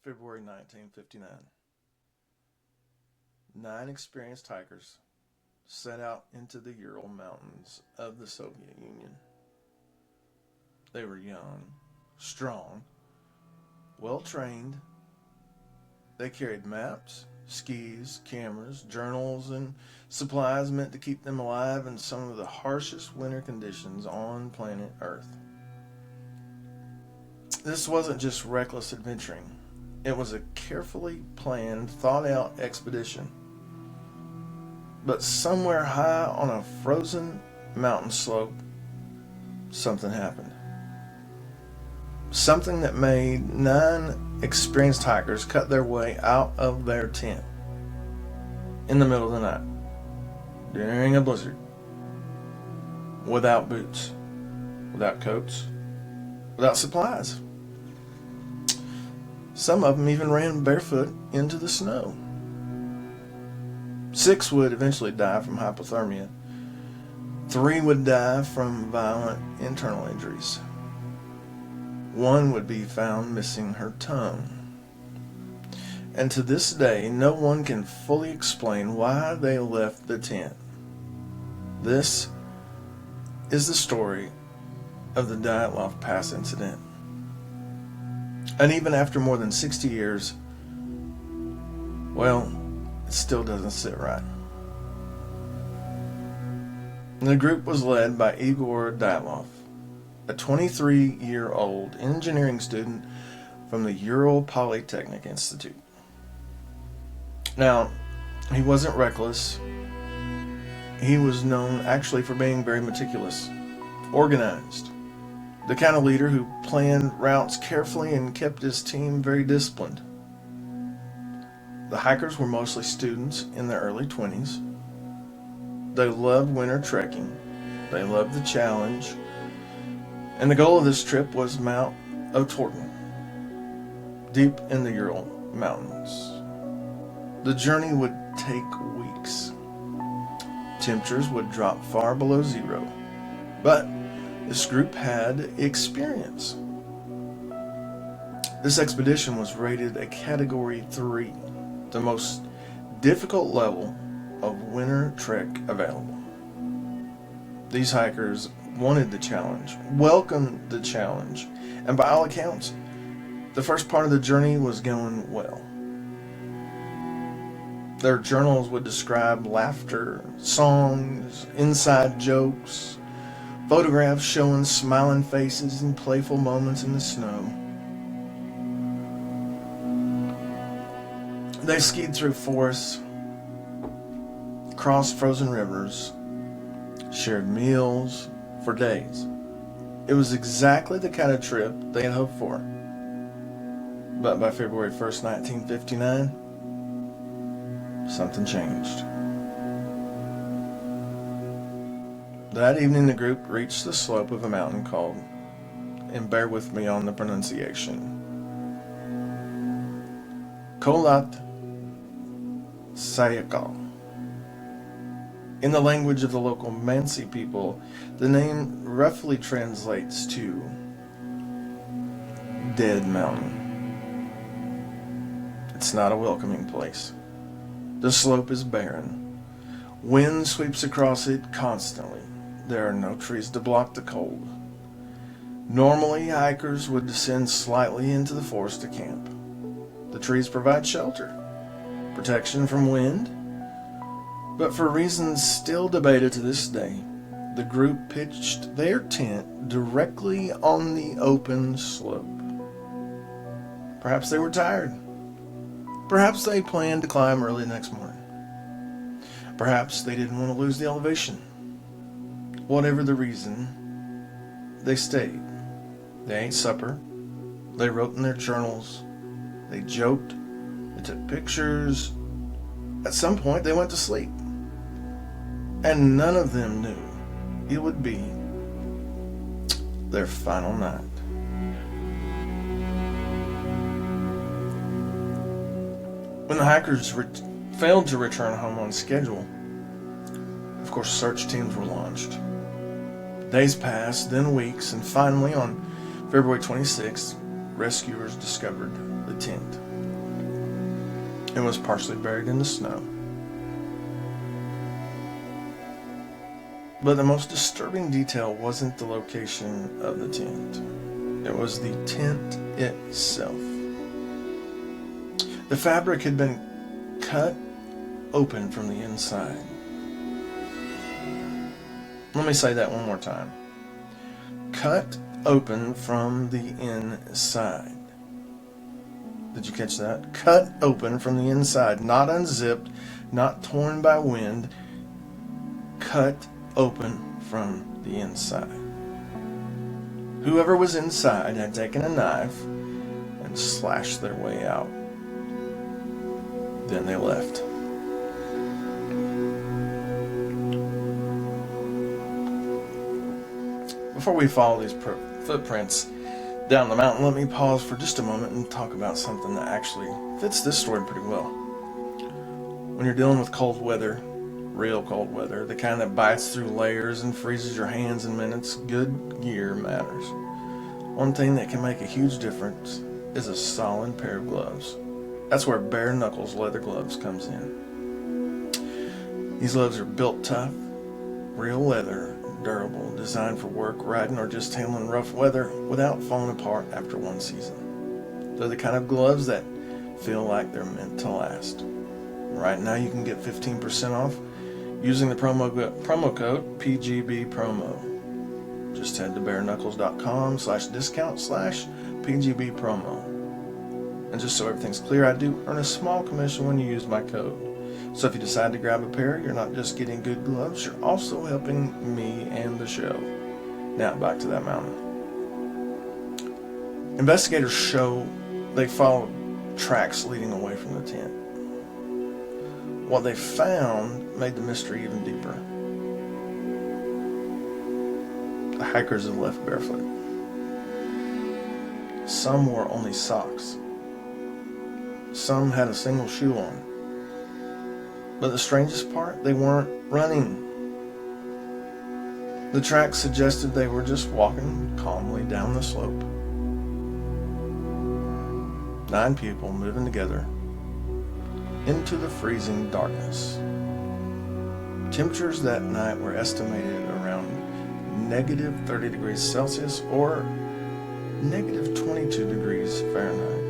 February 1959. 9 experienced hikers set out into the Ural Mountains of the Soviet Union. They were young, strong, well-trained. They carried maps, skis, cameras, journals, and supplies meant to keep them alive in some of the harshest winter conditions on planet Earth. This wasn't just reckless adventuring. It was a carefully planned, thought-out expedition. But somewhere high on a frozen mountain slope, something happened. Something that made 9 experienced hikers cut their way out of their tent in the middle of the night, during a blizzard, without boots, without coats, without supplies. Some of them even ran barefoot into the snow. 6 would eventually die from hypothermia. 3 would die from violent internal injuries. 1 would be found missing her tongue. And to this day, no one can fully explain why they left the tent. This is the story of the Dyatlov Pass Incident. And even after more than 60 years, well, it still doesn't sit right. The group was led by Igor Dyatlov, a 23-year-old engineering student from the Ural Polytechnic Institute. Now, he wasn't reckless. He was known actually for being very meticulous, organized, the kind of leader who planned routes carefully and kept his team very disciplined. The hikers were mostly students in their early 20s. They loved winter trekking. They loved the challenge. And the goal of this trip was Mount Otorten, deep in the Ural Mountains. The journey would take weeks. Temperatures would drop far below zero. But this group had experience. This expedition was rated a Category 3, the most difficult level of winter trek available. These hikers wanted the challenge, welcomed the challenge, and by all accounts, the first part of the journey was going well. Their journals would describe laughter, songs, inside jokes, photographs showing smiling faces and playful moments in the snow. They skied through forests, crossed frozen rivers, shared meals for days. It was exactly the kind of trip they had hoped for. But by February 1st, 1959, something changed. That evening, the group reached the slope of a mountain called, and bear with me on the pronunciation, Kholat Syakhl. In the language of the local Mansi people, the name roughly translates to Dead Mountain. It's not a welcoming place. The slope is barren. Wind sweeps across it constantly. There are no trees to block the cold. Normally, hikers would descend slightly into the forest to camp. The trees provide shelter, protection from wind, but for reasons still debated to this day, the group pitched their tent directly on the open slope. Perhaps they were tired. Perhaps they planned to climb early the next morning. Perhaps they didn't want to lose the elevation. Whatever the reason, they stayed. They ate supper. They wrote in their journals. They joked. They took pictures. At some point, they went to sleep. And none of them knew it would be their final night. When the hikers failed to return home on schedule, of course, search teams were launched. Days passed, then weeks, and finally on February 26th, rescuers discovered the tent. and was partially buried in the snow. But the most disturbing detail wasn't the location of the tent. It was the tent itself. The fabric had been cut open from the inside. Let me say that one more time. Cut open from the inside. Did you catch that? Cut open from the inside, not unzipped, not torn by wind. Cut open from the inside. Whoever was inside had taken a knife and slashed their way out. Then they left. Before we follow these footprints down the mountain, let me pause for just a moment and talk about something that actually fits this story pretty well. When you're dealing with cold weather, real cold weather, the kind that bites through layers and freezes your hands in minutes, good gear matters. One thing that can make a huge difference is a solid pair of gloves. That's where bare knuckles leather gloves comes in. These gloves are built tough, real leather, durable, designed for work, riding, or just handling rough weather without falling apart after one season. They're the kind of gloves that feel like they're meant to last. Right now you can get 15% off using the promo code PGBPromo. Just head to bareknuckles.com/discount/PGBPromo. And just so everything's clear, I do earn a small commission when you use my code. So if you decide to grab a pair, you're not just getting good gloves, you're also helping me and the show. Now back to that mountain. Investigators show they followed tracks leading away from the tent. What they found made the mystery even deeper. The hikers had left barefoot. Some wore only socks. Some had a single shoe on. But the strangest part, they weren't running. The tracks suggested they were just walking calmly down the slope. 9 people moving together into the freezing darkness. Temperatures that night were estimated around negative 30 degrees Celsius or negative 22 degrees Fahrenheit.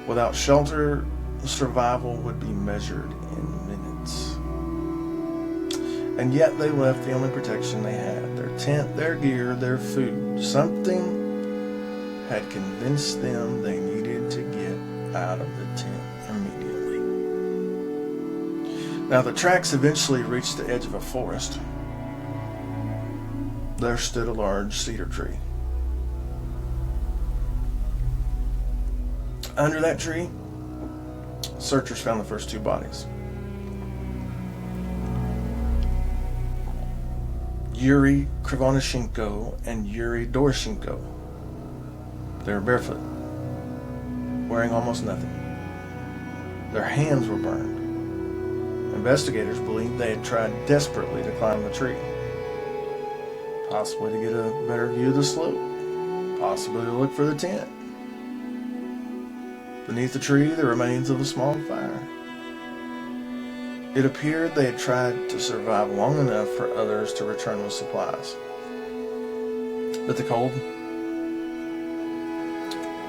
Without shelter, survival would be measured in minutes. And yet they left the only protection they had, their tent, their gear, their food. Something had convinced them they needed to get out of the tent immediately. Now the tracks eventually reached the edge of a forest. There stood a large cedar tree. Under that tree, searchers found the first 2 bodies. Yuri Krivonashenko and Yuri Doroshenko. They were barefoot, wearing almost nothing. Their hands were burned. Investigators believed they had tried desperately to climb the tree, possibly to get a better view of the slope, possibly to look for the tent. Beneath the tree, the remains of a small fire. It appeared they had tried to survive long enough for others to return with supplies. But the cold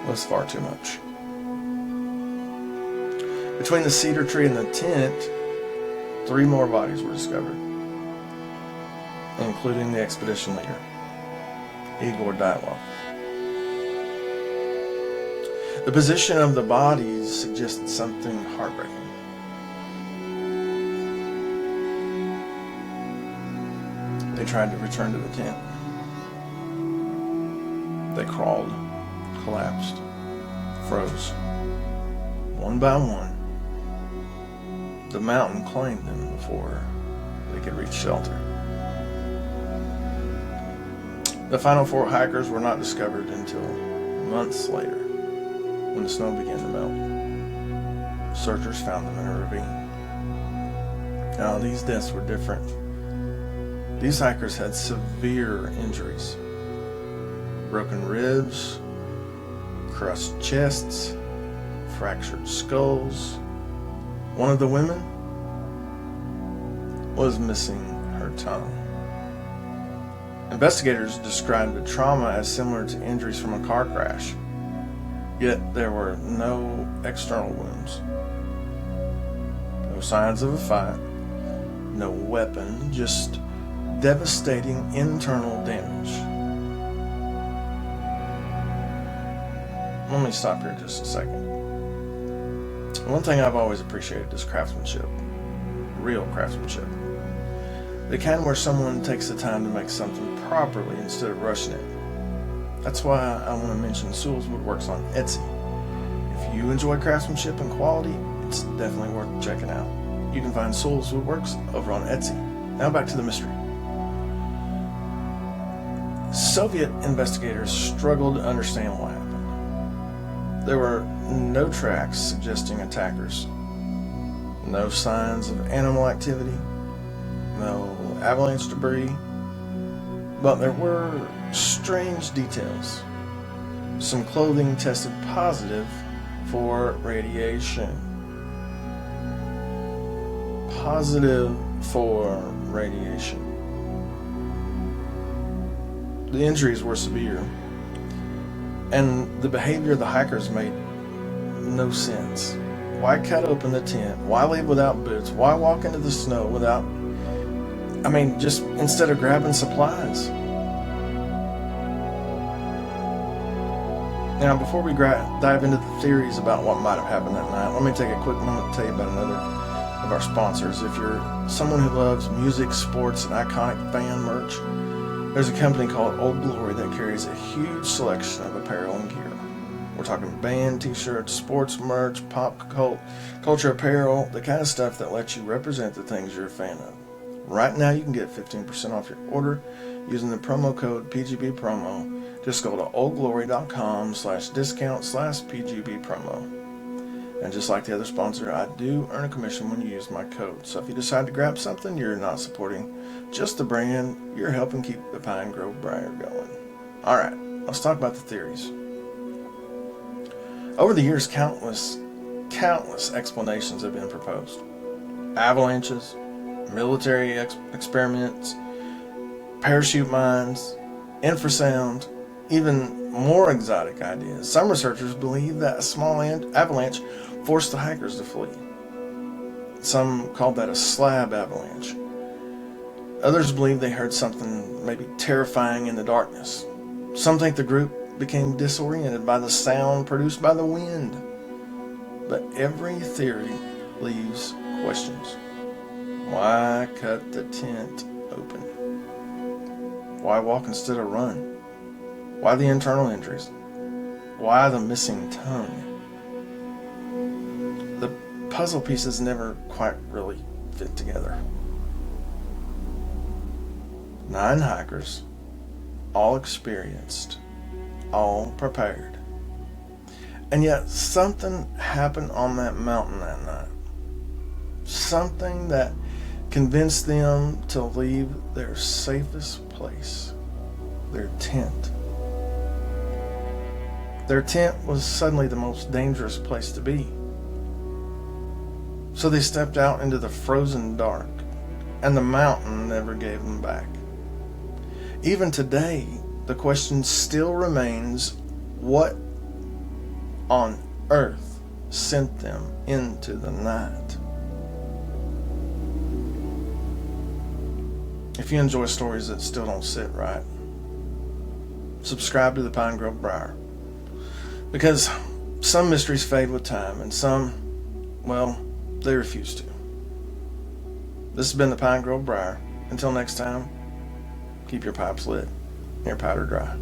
was far too much. Between the cedar tree and the tent, 3 more bodies were discovered, including the expedition leader, Igor Dyatlov. The position of the bodies suggested something heartbreaking. They tried to return to the tent. They crawled, collapsed, froze. One by one, the mountain claimed them before they could reach shelter. The final 4 hikers were not discovered until months later, when the snow began to melt. Searchers found them in a ravine. Now, these deaths were different. These hikers had severe injuries. Broken ribs, crushed chests, fractured skulls. One of the women was missing her tongue. Investigators described the trauma as similar to injuries from a car crash, yet there were no external wounds. No signs of a fight, no weapon, just devastating internal damage. Let me stop here just a second. One thing I've always appreciated is craftsmanship. Real craftsmanship. The kind where someone takes the time to make something properly instead of rushing it. That's why I want to mention Sewell's Woodworks on Etsy. If you enjoy craftsmanship and quality, it's definitely worth checking out. You can find Sewell's Woodworks over on Etsy. Now back to the mystery. Soviet investigators struggled to understand what happened. There were no tracks suggesting attackers, no signs of animal activity, no avalanche debris, but there were strange details. Some clothing tested positive for radiation. Positive for radiation. The injuries were severe, and the behavior of the hikers made no sense. Why cut open the tent? Why leave without boots? Why walk into the snow without, just instead of grabbing supplies? Now, before we dive into the theories about what might have happened that night, let me take a quick moment to tell you about another of our sponsors. If you're someone who loves music, sports, and iconic fan merch, there's a company called Old Glory that carries a huge selection of apparel and gear. We're talking band t-shirts, sports merch, pop culture apparel, the kind of stuff that lets you represent the things you're a fan of. Right now you can get 15% off your order using the promo code PGBpromo. Just go to oldglory.com/discount/PGBpromo. And just like the other sponsor, I do earn a commission when you use my code. So if you decide to grab something, you're not supporting just the brand, you're helping keep the Pine Grove Briar going. Alright, let's talk about the theories. Over the years, countless explanations have been proposed. Avalanches, military experiments, parachute mines, infrasound, even more exotic ideas. Some researchers believe that a small avalanche forced the hikers to flee. Some called that a slab avalanche. Others believe they heard something maybe terrifying in the darkness. Some think the group became disoriented by the sound produced by the wind. But every theory leaves questions. Why cut the tent open? Why walk instead of run? Why the internal injuries? Why the missing tongue? The puzzle pieces never quite really fit together. 9 hikers, all experienced, all prepared. And yet something happened on that mountain that night. Something that convinced them to leave their safest place, their tent. Their tent was suddenly the most dangerous place to be. So they stepped out into the frozen dark, and the mountain never gave them back. Even today, the question still remains, what on earth sent them into the night? If you enjoy stories that still don't sit right, subscribe to the Pine Grove Briar. Because some mysteries fade with time, and some, they refuse to. This has been the Pine Grove Briar. Until next time, keep your pipes lit and your powder dry.